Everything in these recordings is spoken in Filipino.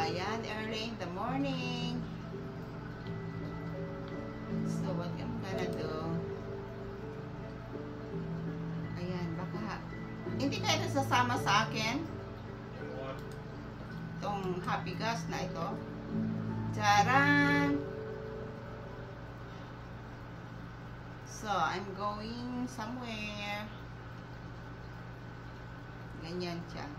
Ayan, early in the morning. So, what I'm gonna do? Ayan, baka hindi kayo nasasama sa akin itong happy gas na ito. Charan! So, I'm going somewhere. Ganyan siya.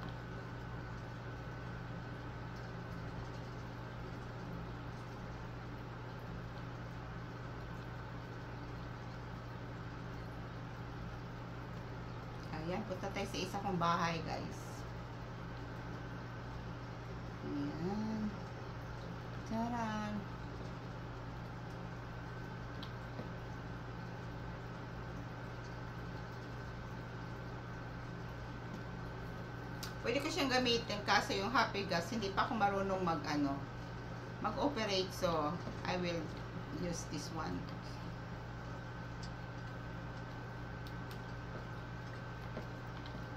Ayan, punta tayo sa isa kong bahay, guys. Ayan. Charan! Pwede ko siyang gamitin kasi yung happy gas, hindi pa ako marunong mag-operate. So, I will use this one.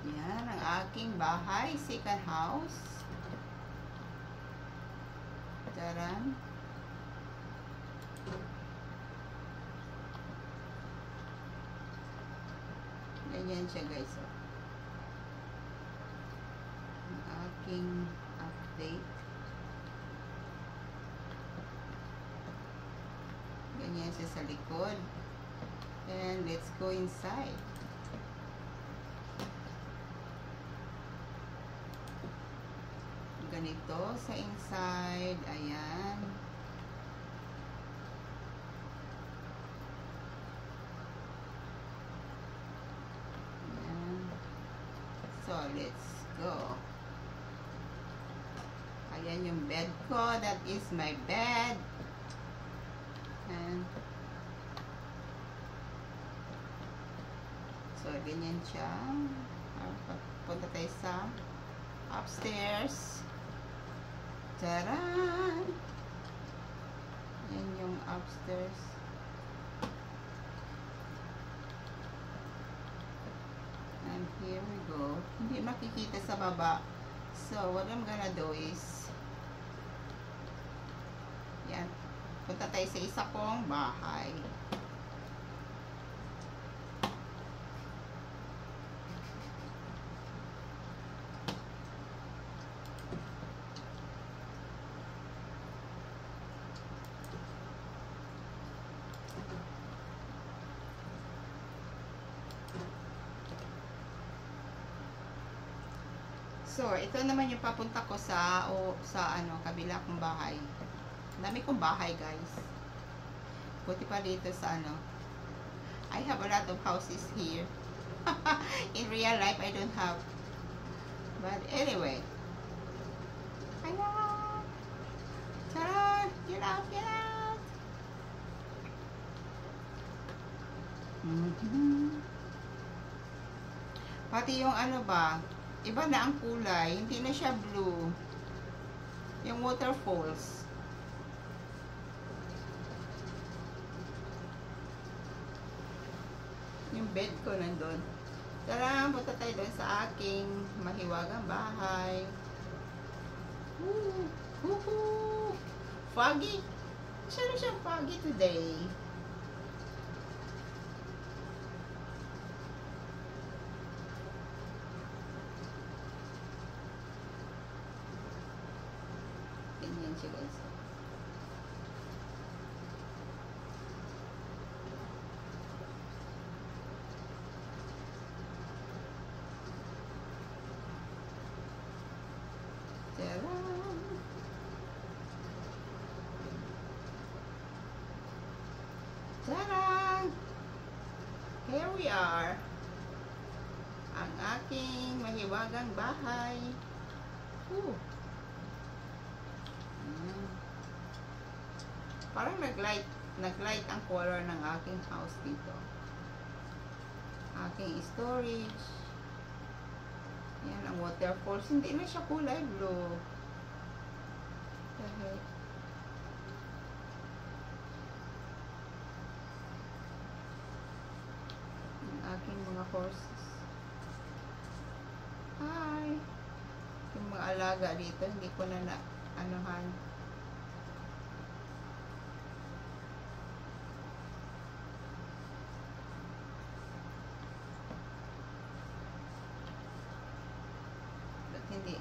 Yan, ang aking bahay, second house. Taran. Ganyan siya, guys. Aking update. Ganyan siya sa likod. And let's go inside. Ganito sa inside. Ayan. Ayan. So, let's go. Ayan yung bed ko. That is my bed. And so, ganyan siya. Punta tayo sa upstairs. Taran! Yan yung upstairs. And here we go. Hindi makikita sa baba. So, what I'm gonna do is yan. Punta tayo sa isa kong bahay. So, ito naman yung papunta ko sa kabila kong bahay. Dami kong bahay, guys. Buti pa dito sa I have a lot of houses here. In real life, I don't have. But anyway. Ayan! Tara! Get out! Get out! Pati yung iba na ang kulay, hindi na siya blue. Yung waterfalls. Yung bed ko nandun. Tara, punta tayo doon sa aking mahiwagang bahay. Woo! Woohoo! Foggy! Masyado siyang foggy today. Ganyan siya, guys. Taran! Taran! Here we are. Ang aking mahiwagang bahay. Woo! Parang nag-light ang color ng aking house dito. Aking storage. Yan ang waterfalls. Hindi na siya kulay blue. Kahit ang aking mga horses. Hi! Yung mga alaga dito, hindi ko na anuhan. Ba't hindi?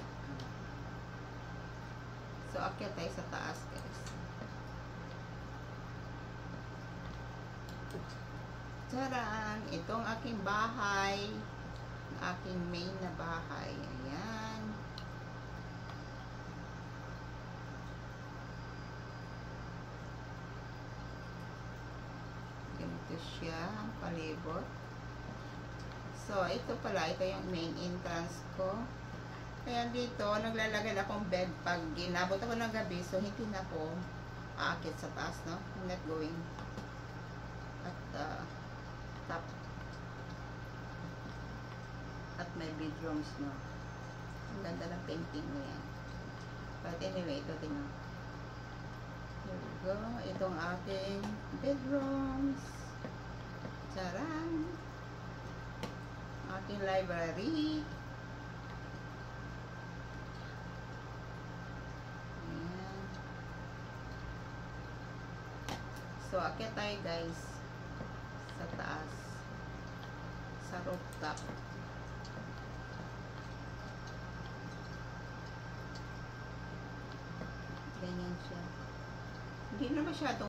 So, akyat tayo sa taas, guys. Tcharan! Itong aking bahay. Aking main na bahay. Ayan. Ganito siya, palibot. So, ito pala, ito yung main entrance ko. Kaya dito, naglalagay akong bed pag ginabot ako ng gabi, so hindi na ako aakit sa taas, no? I'm not going at top. At may bedrooms, no? Ang ganda ng painting mo yan. But anyway, ito tingnan. Here we go. Itong aking bedrooms. Charan! Aking library. Ayan. So, akyat tayo guys sa taas. Sa rooftop. Ganyan siya. Hindi na masyado